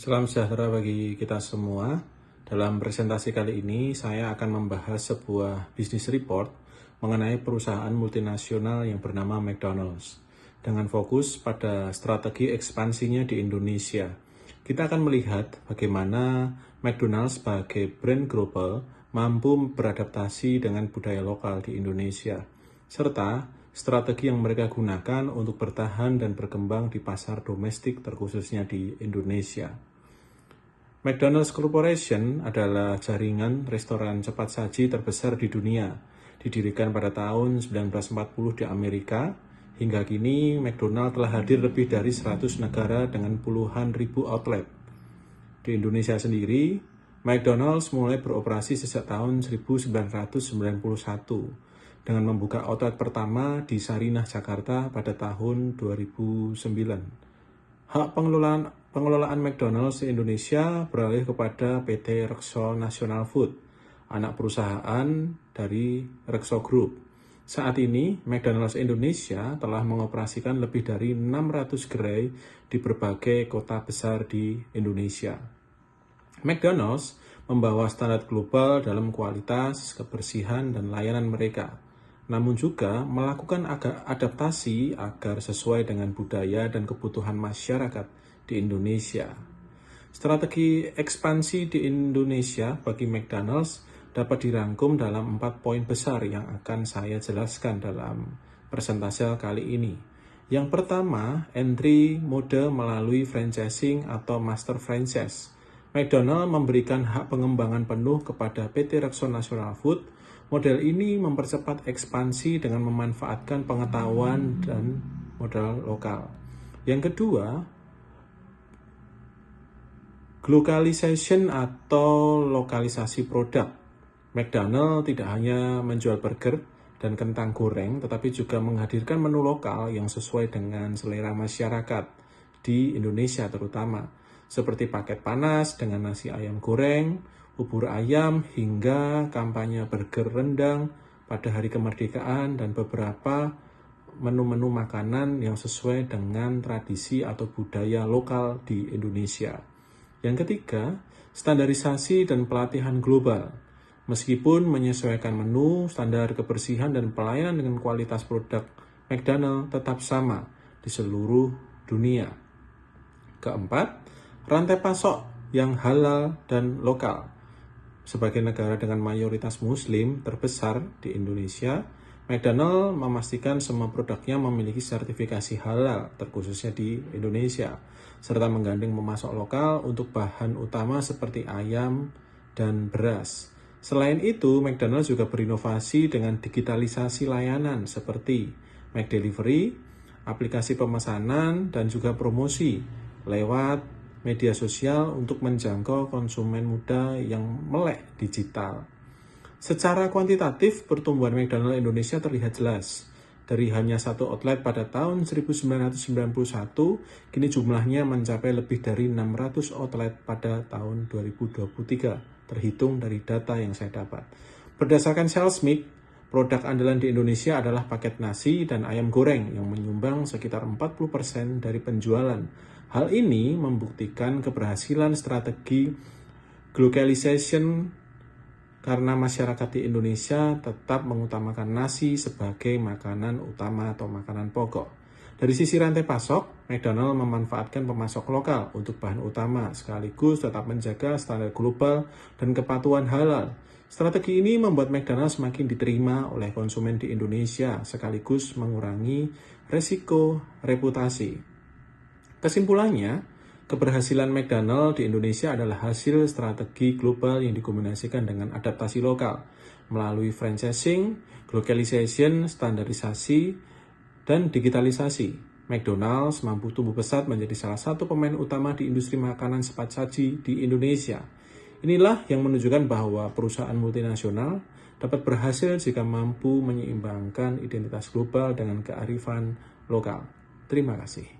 Salam sejahtera bagi kita semua. Dalam presentasi kali ini, saya akan membahas sebuah bisnis report mengenai perusahaan multinasional yang bernama McDonald's, dengan fokus pada strategi ekspansinya di Indonesia. Kita akan melihat bagaimana McDonald's sebagai brand global mampu beradaptasi dengan budaya lokal di Indonesia, serta strategi yang mereka gunakan untuk bertahan dan berkembang di pasar domestik terkhususnya di Indonesia. McDonald's Corporation adalah jaringan restoran cepat saji terbesar di dunia. Didirikan pada tahun 1940 di Amerika, hingga kini McDonald's telah hadir lebih dari 100 negara dengan puluhan ribu outlet. Di Indonesia sendiri, McDonald's mulai beroperasi sejak tahun 1991 dengan membuka outlet pertama di Sarinah, Jakarta pada tahun 2009. Hak pengelolaan McDonald's di Indonesia beralih kepada PT Rekso National Food, anak perusahaan dari Rekso Group. Saat ini, McDonald's Indonesia telah mengoperasikan lebih dari 600 gerai di berbagai kota besar di Indonesia. McDonald's membawa standar global dalam kualitas, kebersihan, dan layanan mereka, namun juga melakukan adaptasi agar sesuai dengan budaya dan kebutuhan masyarakat di Indonesia. Strategi ekspansi di Indonesia bagi McDonald's dapat dirangkum dalam 4 poin besar yang akan saya jelaskan dalam presentasi kali ini. Yang pertama, entry mode melalui franchising atau master franchise. McDonald's memberikan hak pengembangan penuh kepada PT Rekso National Food. Model ini mempercepat ekspansi dengan memanfaatkan pengetahuan dan modal lokal. Yang kedua, globalization atau lokalisasi produk. McDonald's tidak hanya menjual burger dan kentang goreng, tetapi juga menghadirkan menu lokal yang sesuai dengan selera masyarakat di Indonesia terutama, seperti paket panas dengan nasi ayam goreng, bubur ayam, hingga kampanye burger rendang pada hari kemerdekaan dan beberapa menu-menu makanan yang sesuai dengan tradisi atau budaya lokal di Indonesia. Yang ketiga, standarisasi dan pelatihan global. Meskipun menyesuaikan menu, standar kebersihan dan pelayanan dengan kualitas produk McDonald's tetap sama di seluruh dunia. Keempat, rantai pasok yang halal dan lokal. Sebagai negara dengan mayoritas muslim terbesar di Indonesia, McDonald's memastikan semua produknya memiliki sertifikasi halal, terkhususnya di Indonesia, serta menggandeng pemasok lokal untuk bahan utama seperti ayam dan beras. Selain itu, McDonald's juga berinovasi dengan digitalisasi layanan seperti McDelivery, aplikasi pemesanan, dan juga promosi lewat media sosial untuk menjangkau konsumen muda yang melek digital. Secara kuantitatif, pertumbuhan McDonald's Indonesia terlihat jelas. Dari hanya satu outlet pada tahun 1991, kini jumlahnya mencapai lebih dari 600 outlet pada tahun 2023, terhitung dari data yang saya dapat. Berdasarkan sales mix, produk andalan di Indonesia adalah paket nasi dan ayam goreng yang menyumbang sekitar 40% dari penjualan. Hal ini membuktikan keberhasilan strategi globalization karena masyarakat di Indonesia tetap mengutamakan nasi sebagai makanan utama atau makanan pokok. Dari sisi rantai pasok, McDonald's memanfaatkan pemasok lokal untuk bahan utama sekaligus tetap menjaga standar global dan kepatuhan halal. Strategi ini membuat McDonald's semakin diterima oleh konsumen di Indonesia sekaligus mengurangi resiko reputasi. Kesimpulannya, keberhasilan McDonald's di Indonesia adalah hasil strategi global yang dikombinasikan dengan adaptasi lokal melalui franchising, globalization, standarisasi, dan digitalisasi. McDonald's mampu tumbuh pesat menjadi salah satu pemain utama di industri makanan cepat saji di Indonesia. Inilah yang menunjukkan bahwa perusahaan multinasional dapat berhasil jika mampu menyeimbangkan identitas global dengan kearifan lokal. Terima kasih.